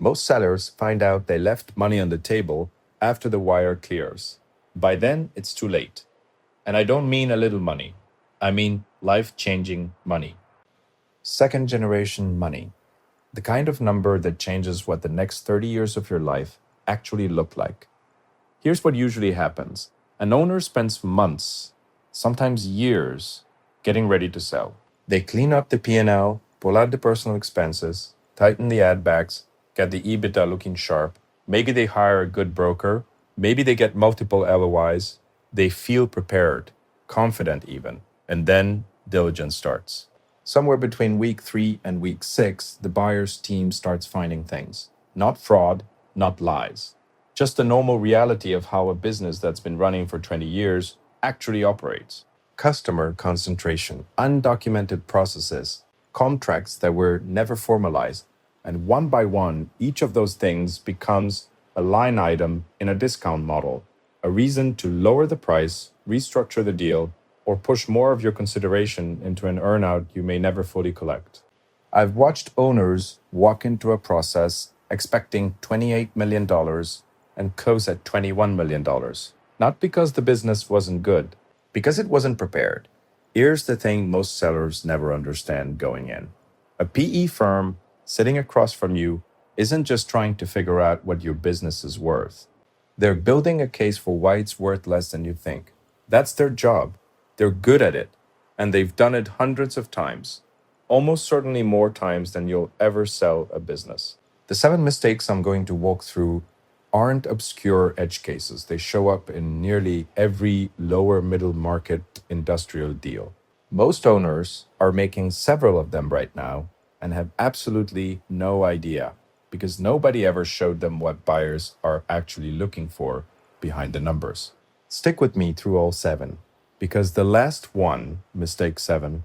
Most sellers find out they left money on the table after the wire clears. By then, it's too late. And I don't mean a little money. I mean life-changing money. Second generation money. The kind of number that changes what the next 30 years of your life actually look like. Here's what usually happens. An owner spends months, sometimes years, getting ready to sell. They clean up the P&L, pull out the personal expenses, tighten the ad backs, get the EBITDA looking sharp. Maybe they hire a good broker. Maybe they get multiple LOIs. They feel prepared, confident even. And then diligence starts. Somewhere between week 3 and week 6, the buyer's team starts finding things. Not fraud, not lies. Just the normal reality of how a business that's been running for 20 years actually operates. Customer concentration, undocumented processes, contracts that were never formalized, and one by one, each of those things becomes a line item in a discount model, a reason to lower the price, restructure the deal, or push more of your consideration into an earnout you may never fully collect. I've watched owners walk into a process expecting $28 million and close at $21 million. Not because the business wasn't good, because it wasn't prepared. Here's the thing most sellers never understand going in. A PE firm sitting across from you isn't just trying to figure out what your business is worth. They're building a case for why it's worth less than you think. That's their job. They're good at it, and they've done it hundreds of times, almost certainly more times than you'll ever sell a business. The 7 mistakes I'm going to walk through aren't obscure edge cases. They show up in nearly every lower middle market industrial deal. Most owners are making several of them right now and have absolutely no idea because nobody ever showed them what buyers are actually looking for behind the numbers. Stick with me through all 7, because the last one, mistake 7,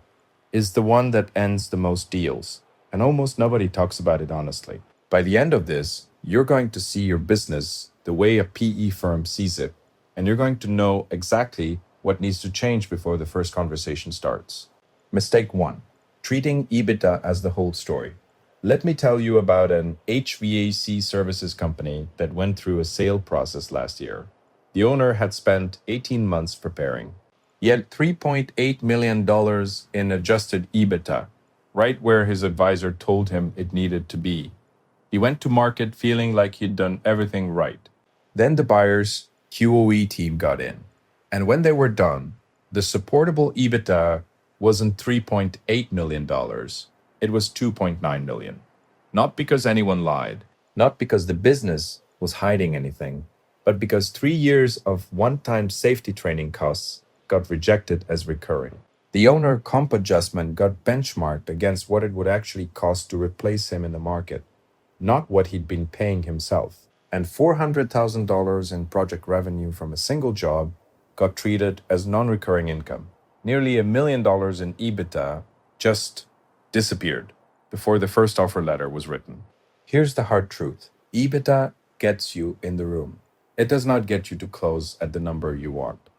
is the one that ends the most deals, and almost nobody talks about it honestly. By the end of this, you're going to see your business the way a PE firm sees it, and you're going to know exactly what needs to change before the first conversation starts. Mistake 1, treating EBITDA as the whole story. Let me tell you about an HVAC services company that went through a sale process last year. The owner had spent 18 months preparing. He had $3.8 million in adjusted EBITDA, right where his advisor told him it needed to be. He went to market feeling like he'd done everything right. Then the buyer's QOE team got in. And when they were done, the supportable EBITDA wasn't $3.8 million. It was $2.9 million. Not because anyone lied, not because the business was hiding anything, but because 3 years of one-time safety training costs got rejected as recurring. The owner comp adjustment got benchmarked against what it would actually cost to replace him in the market, not what he'd been paying himself. And $400,000 in project revenue from a single job got treated as non-recurring income. Nearly $1 million in EBITDA just disappeared before the first offer letter was written. Here's the hard truth. EBITDA gets you in the room. It does not get you to close at the number you want.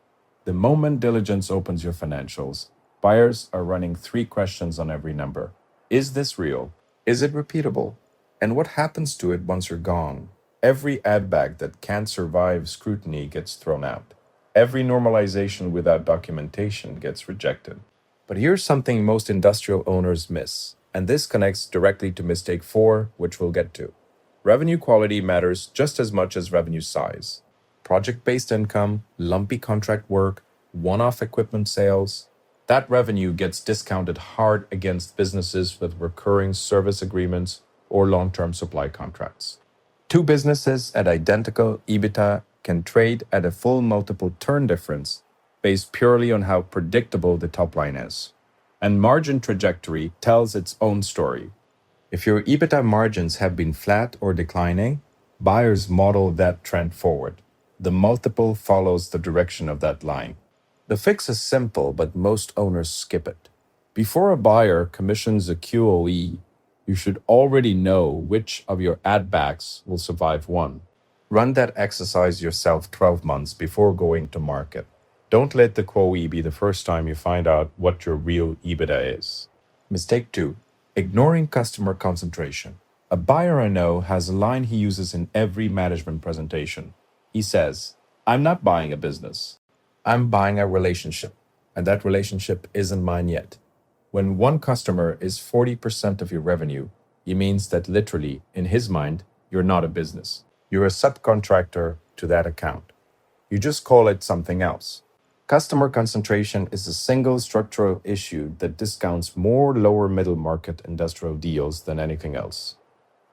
The moment diligence opens your financials, buyers are running 3 questions on every number. Is this real? Is it repeatable? And what happens to it once you're gone? Every ad bag that can't survive scrutiny gets thrown out. Every normalization without documentation gets rejected. But here's something most industrial owners miss, and this connects directly to mistake 4, which we'll get to. Revenue quality matters just as much as revenue size. Project-based income, lumpy contract work, one-off equipment sales, that revenue gets discounted hard against businesses with recurring service agreements or long-term supply contracts. 2 businesses at identical EBITDA can trade at a full multiple turn difference based purely on how predictable the top line is. And margin trajectory tells its own story. If your EBITDA margins have been flat or declining, buyers model that trend forward. The multiple follows the direction of that line. The fix is simple, but most owners skip it. Before a buyer commissions a QOE, you should already know which of your ad backs will survive one. Run that exercise yourself 12 months before going to market. Don't let the QOE be the first time you find out what your real EBITDA is. Mistake 2, ignoring customer concentration. A buyer I know has a line he uses in every management presentation. He says, I'm not buying a business. I'm buying a relationship, and that relationship isn't mine yet. When one customer is 40% of your revenue, he means that literally, in his mind, you're not a business. You're a subcontractor to that account. You just call it something else. Customer concentration is a single structural issue that discounts more lower middle market industrial deals than anything else.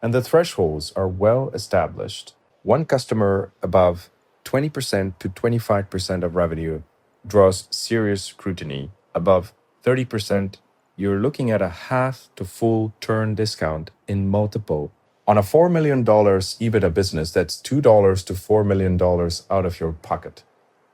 And the thresholds are well established. One customer above 20% to 25% of revenue draws serious scrutiny. Above 30%, you're looking at a half to full turn discount in multiple. On a $4 million EBITDA business, that's $2 to $4 million out of your pocket.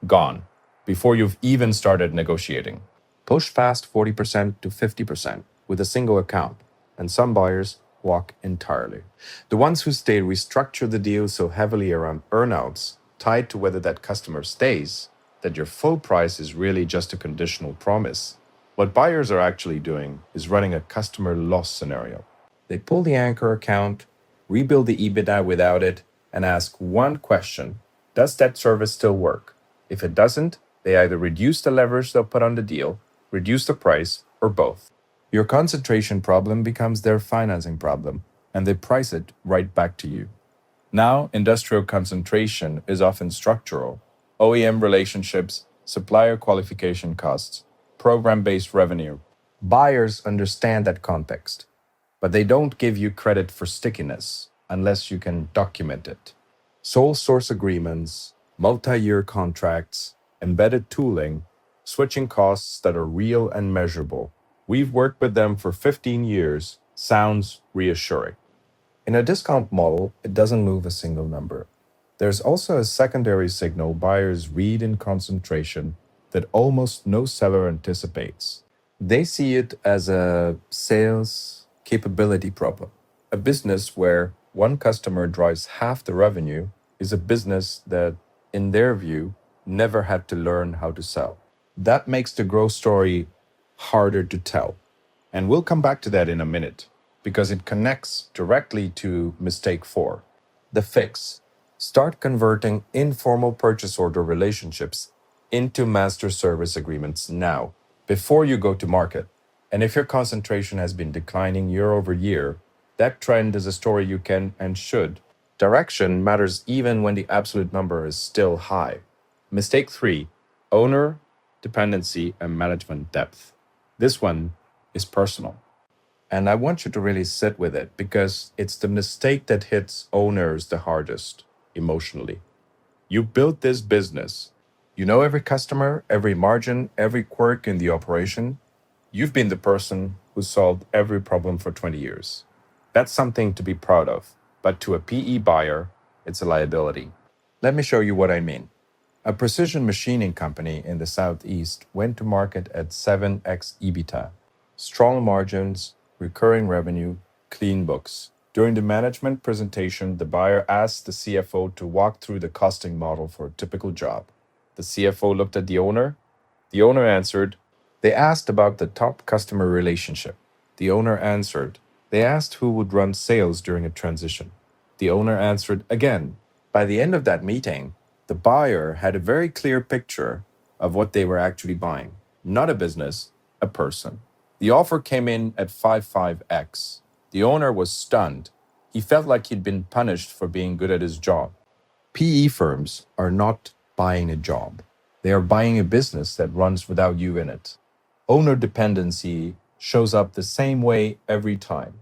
Gone. Before you've even started negotiating. Push past 40% to 50% with a single account, and some buyers walk entirely. The ones who stay restructure the deal so heavily around earnouts, tied to whether that customer stays, that your full price is really just a conditional promise. What buyers are actually doing is running a customer loss scenario. They pull the anchor account, rebuild the EBITDA without it, and ask one question: does that service still work? If it doesn't, they either reduce the leverage they'll put on the deal, reduce the price, or both. Your concentration problem becomes their financing problem, and they price it right back to you. Now, industrial concentration is often structural: OEM relationships, supplier qualification costs, program-based revenue. Buyers understand that context, but they don't give you credit for stickiness unless you can document it. Sole source agreements, multi-year contracts, embedded tooling, switching costs that are real and measurable. We've worked with them for 15 years. Sounds reassuring. In a discount model, it doesn't move a single number. There's also a secondary signal buyers read in concentration that almost no seller anticipates. They see it as a sales capability problem. A business where one customer drives half the revenue is a business that, in their view, never had to learn how to sell. That makes the growth story harder to tell. And we'll come back to that in a minute, because it connects directly to mistake 4. The fix. Start converting informal purchase order relationships into master service agreements now, before you go to market. And if your concentration has been declining year over year, that trend is a story you can and should. Direction matters even when the absolute number is still high. Mistake 3, owner, dependency, and management depth. This one is personal. And I want you to really sit with it, because it's the mistake that hits owners the hardest emotionally. You built this business. You know every customer, every margin, every quirk in the operation. You've been the person who solved every problem for 20 years. That's something to be proud of. But to a PE buyer, it's a liability. Let me show you what I mean. A precision machining company in the Southeast went to market at 7x EBITDA. Strong margins, recurring revenue, clean books. During the management presentation, the buyer asked the CFO to walk through the costing model for a typical job. The CFO looked at the owner. The owner answered. They asked about the top customer relationship. The owner answered. They asked who would run sales during a transition. The owner answered again. By the end of that meeting, the buyer had a very clear picture of what they were actually buying. Not a business, a person. The offer came in at 55x. The owner was stunned. He felt like he'd been punished for being good at his job. PE firms are not buying a job. They are buying a business that runs without you in it. Owner dependency shows up the same way every time.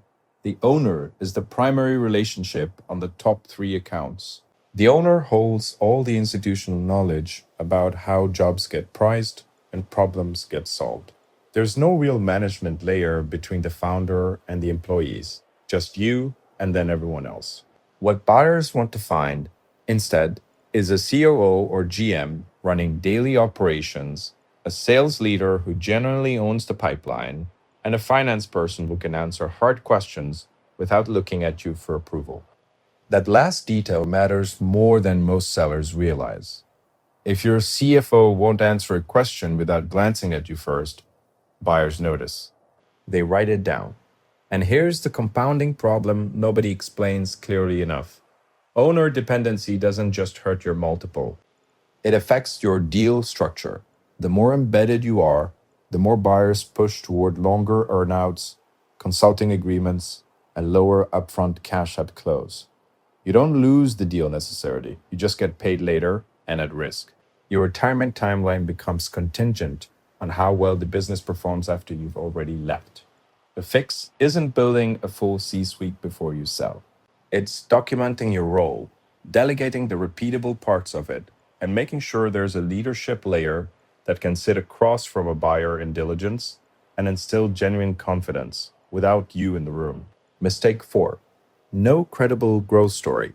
The owner is the primary relationship on the top 3 accounts. The owner holds all the institutional knowledge about how jobs get priced and problems get solved. There's no real management layer between the founder and the employees, just you and then everyone else. What buyers want to find, instead, is a COO or GM running daily operations, a sales leader who generally owns the pipeline, and a finance person who can answer hard questions without looking at you for approval. That last detail matters more than most sellers realize. If your CFO won't answer a question without glancing at you first, buyers notice. They write it down. And here's the compounding problem nobody explains clearly enough. Owner dependency doesn't just hurt your multiple, it affects your deal structure. The more embedded you are, the more buyers push toward longer earnouts, consulting agreements, and lower upfront cash at close. You don't lose the deal necessarily, you just get paid later and at risk. Your retirement timeline becomes contingent on how well the business performs after you've already left. The fix isn't building a full C suite before you sell. It's documenting your role, delegating the repeatable parts of it, and making sure there's a leadership layer that can sit across from a buyer in diligence and instill genuine confidence without you in the room. Mistake 4. No credible growth story.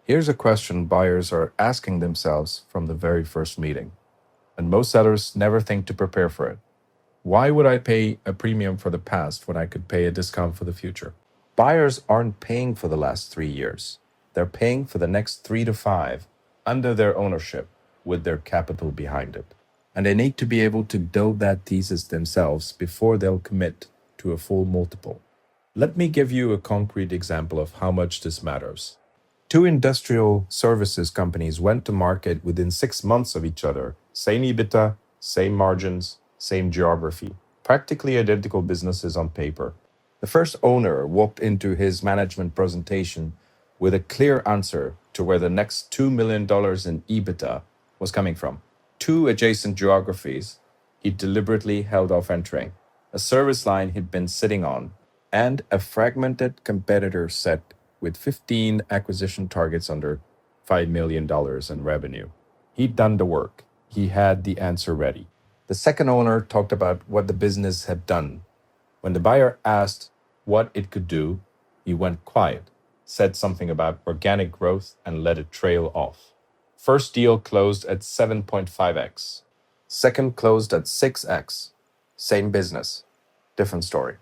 Here's a question buyers are asking themselves from the very first meeting, and most sellers never think to prepare for it. Why would I pay a premium for the past when I could pay a discount for the future? Buyers aren't paying for the last 3 years. They're paying for the next 3 to 5 under their ownership with their capital behind it. And they need to be able to build that thesis themselves before they'll commit to a full multiple. Let me give you a concrete example of how much this matters. Two industrial services companies went to market within 6 months of each other. Same EBITDA, same margins, same geography. Practically identical businesses on paper. The first owner walked into his management presentation with a clear answer to where the next $2 million in EBITDA was coming from. Two adjacent geographies he deliberately held off entering, a service line he'd been sitting on, and a fragmented competitor set with 15 acquisition targets under $5 million in revenue. He'd done the work. He had the answer ready. The second owner talked about what the business had done. When the buyer asked what it could do, he went quiet, said something about organic growth, and let it trail off. First deal closed at 7.5x. Second closed at 6x. Same business, different story.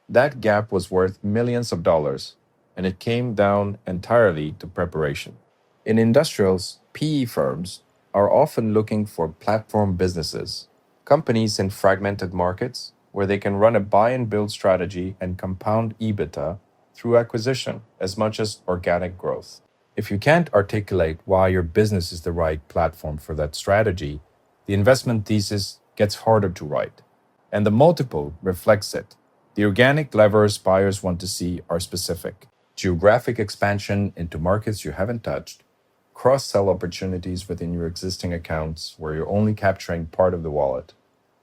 That gap was worth millions of dollars, and it came down entirely to preparation. In industrials, PE firms are often looking for platform businesses, companies in fragmented markets where they can run a buy and build strategy and compound EBITDA through acquisition as much as organic growth. If you can't articulate why your business is the right platform for that strategy, the investment thesis gets harder to write, and the multiple reflects it. The organic levers buyers want to see are specific: geographic expansion into markets you haven't touched, cross-sell opportunities within your existing accounts where you're only capturing part of the wallet,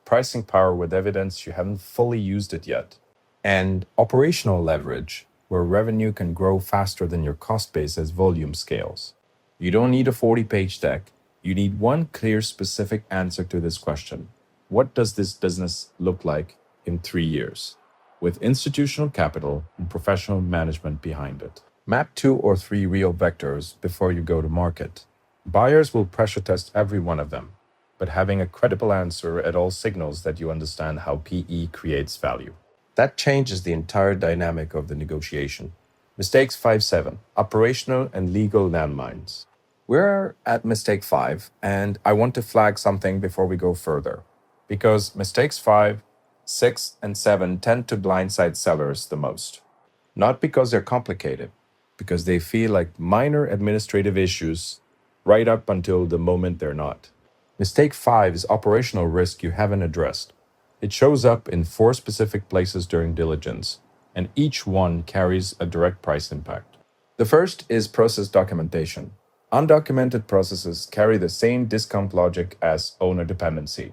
pricing power with evidence you haven't fully used it yet, and operational leverage where revenue can grow faster than your cost base as volume scales. You don't need a 40-page deck. You need one clear, specific answer to this question. What does this business look like in 3 years? With institutional capital and professional management behind it. Map 2 or 3 real vectors before you go to market. Buyers will pressure test every one of them, but having a credible answer at all signals that you understand how PE creates value. That changes the entire dynamic of the negotiation. Mistakes 5-7, operational and legal landmines. We're at mistake 5, and I want to flag something before we go further, because mistakes 5, 6, and 7 tend to blindside sellers the most. Not because they're complicated, because they feel like minor administrative issues right up until the moment they're not. Mistake 5 is operational risk you haven't addressed. It shows up in 4 specific places during diligence, and each one carries a direct price impact. The first is process documentation. Undocumented processes carry the same discount logic as owner dependency,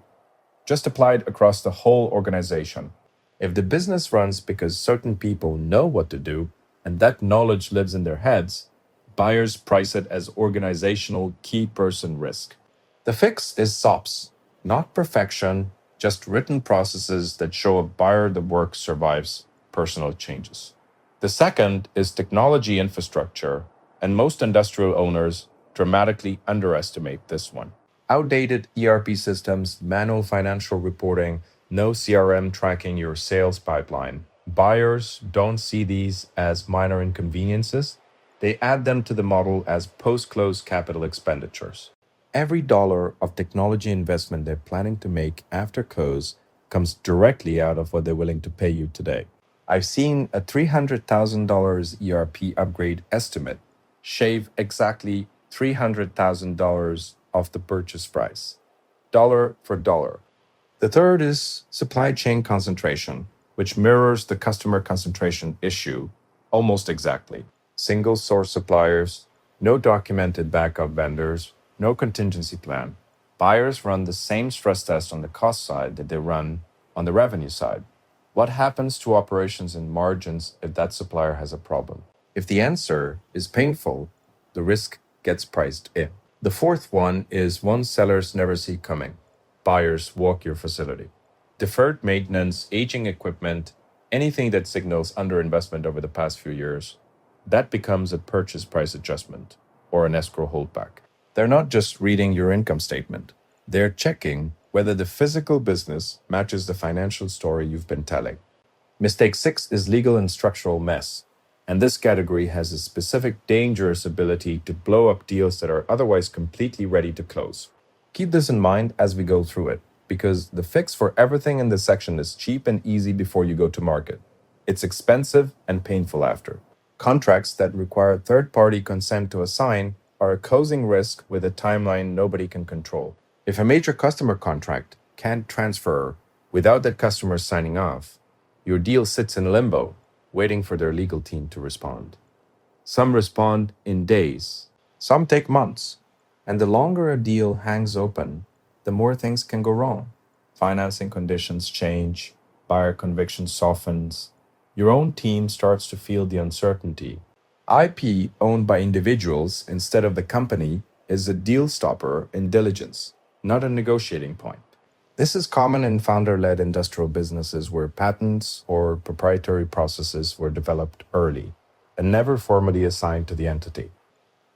just applied across the whole organization. If the business runs because certain people know what to do, and that knowledge lives in their heads, buyers price it as organizational key person risk. The fix is SOPs, not perfection, just written processes that show a buyer the work survives personal changes. The second is technology infrastructure, and most industrial owners dramatically underestimate this one. Outdated ERP systems, manual financial reporting, no CRM tracking your sales pipeline. Buyers don't see these as minor inconveniences. They add them to the model as post-close capital expenditures. Every dollar of technology investment they're planning to make after close comes directly out of what they're willing to pay you today. I've seen a $300,000 ERP upgrade estimate shave exactly $300,000 off the purchase price, dollar for dollar. The third is supply chain concentration, which mirrors the customer concentration issue almost exactly. Single source suppliers, no documented backup vendors, no contingency plan. Buyers run the same stress test on the cost side that they run on the revenue side. What happens to operations and margins if that supplier has a problem? If the answer is painful, the risk gets priced in. The fourth one is one sellers never see coming. Buyers walk your facility. Deferred maintenance, aging equipment, anything that signals underinvestment over the past few years, that becomes a purchase price adjustment or an escrow holdback. They're not just reading your income statement, they're checking whether the physical business matches the financial story you've been telling. Mistake six is legal and structural mess. And this category has a specific dangerous ability to blow up deals that are otherwise completely ready to close. Keep this in mind as we go through it, because the fix for everything in this section is cheap and easy before you go to market. It's expensive and painful after. Contracts that require third-party consent to assign are a closing risk with a timeline nobody can control. If a major customer contract can't transfer without that customer signing off, your deal sits in limbo, waiting for their legal team to respond. Some respond in days, some take months, and the longer a deal hangs open, the more things can go wrong. Financing conditions change, buyer conviction softens, your own team starts to feel the uncertainty. IP owned by individuals instead of the company is a deal stopper in diligence, not a negotiating point. This is common in founder-led industrial businesses where patents or proprietary processes were developed early and never formally assigned to the entity.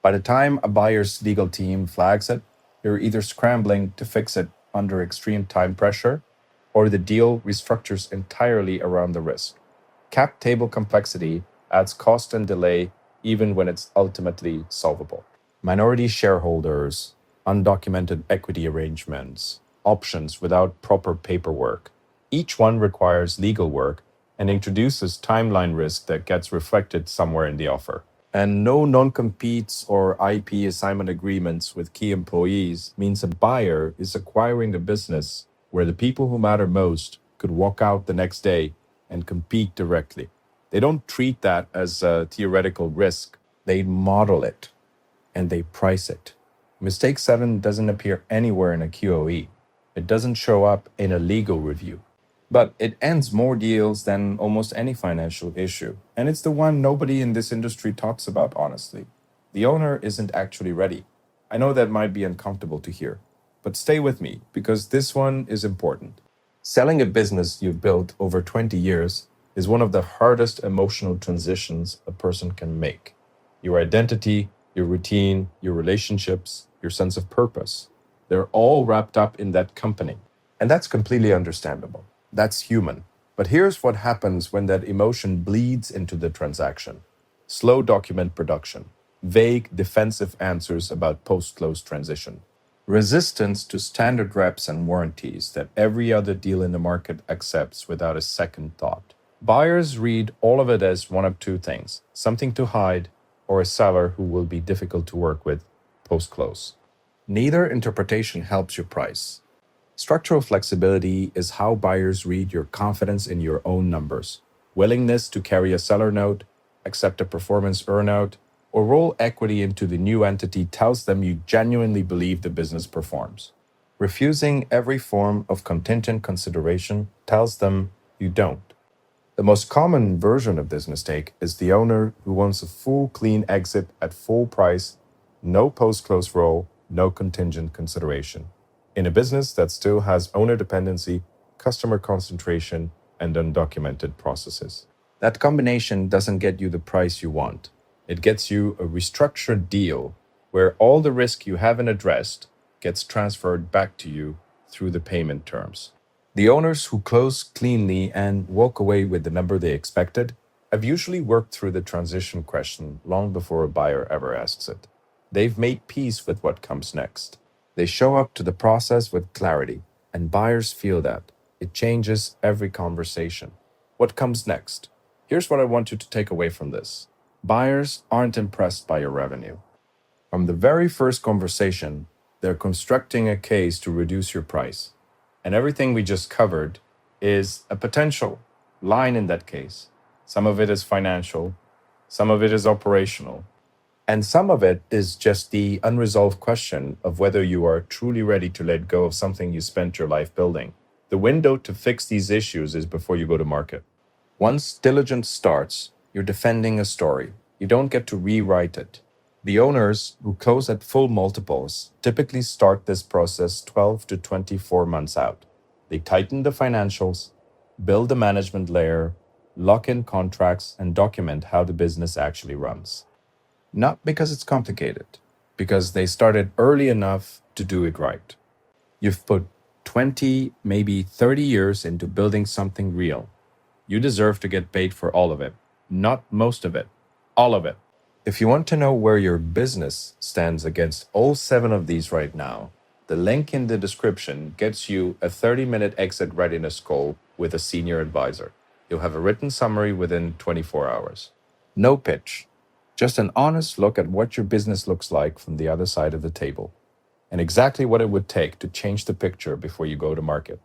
By the time a buyer's legal team flags it, you're either scrambling to fix it under extreme time pressure, or the deal restructures entirely around the risk. Cap table complexity adds cost and delay even when it's ultimately solvable. Minority shareholders, undocumented equity arrangements, options without proper paperwork. Each one requires legal work and introduces timeline risk that gets reflected somewhere in the offer. And no non-competes or IP assignment agreements with key employees means a buyer is acquiring a business where the people who matter most could walk out the next day and compete directly. They don't treat that as a theoretical risk. They model it and they price it. Mistake 7 doesn't appear anywhere in a QOE. It doesn't show up in a legal review. But it ends more deals than almost any financial issue. And it's the one nobody in this industry talks about, honestly. The owner isn't actually ready. I know that might be uncomfortable to hear, but stay with me because this one is important. Selling a business you've built over 20 years is one of the hardest emotional transitions a person can make. Your identity, your routine, your relationships, your sense of purpose, they're all wrapped up in that company. And that's completely understandable. That's human. But here's what happens when that emotion bleeds into the transaction. Slow document production, vague defensive answers about post-close transition, resistance to standard reps and warranties that every other deal in the market accepts without a second thought. Buyers read all of it as one of two things, something to hide or a seller who will be difficult to work with post-close. Neither interpretation helps your price. Structural flexibility is how buyers read your confidence in your own numbers, willingness to carry a seller note, accept a performance earnout, or roll equity into the new entity tells them you genuinely believe the business performs. Refusing every form of contingent consideration tells them you don't. The most common version of this mistake is the owner who wants a full clean exit at full price, no post-close roll, no contingent consideration, in a business that still has owner dependency, customer concentration, and undocumented processes. That combination doesn't get you the price you want. It gets you a restructured deal where all the risk you haven't addressed gets transferred back to you through the payment terms. The owners who close cleanly and walk away with the number they expected have usually worked through the transition question long before a buyer ever asks it. They've made peace with what comes next. They show up to the process with clarity, and buyers feel that. It changes every conversation. What comes next? Here's what I want you to take away from this. Buyers aren't impressed by your revenue. From the very first conversation, they're constructing a case to reduce your price. And everything we just covered is a potential line in that case. Some of it is financial, some of it is operational, and some of it is just the unresolved question of whether you are truly ready to let go of something you spent your life building. The window to fix these issues is before you go to market. Once diligence starts, you're defending a story. You don't get to rewrite it. The owners who close at full multiples typically start this process 12 to 24 months out. They tighten the financials, build the management layer, lock in contracts, and document how the business actually runs. Not because it's complicated, because they started early enough to do it right. You've put 20, maybe 30 years into building something real. You deserve to get paid for all of it, not most of it, all of it. If you want to know where your business stands against all 7 of these right now, the link in the description gets you a 30-minute exit readiness call with a senior advisor. You'll have a written summary within 24 hours. No pitch, just an honest look at what your business looks like from the other side of the table, and exactly what it would take to change the picture before you go to market.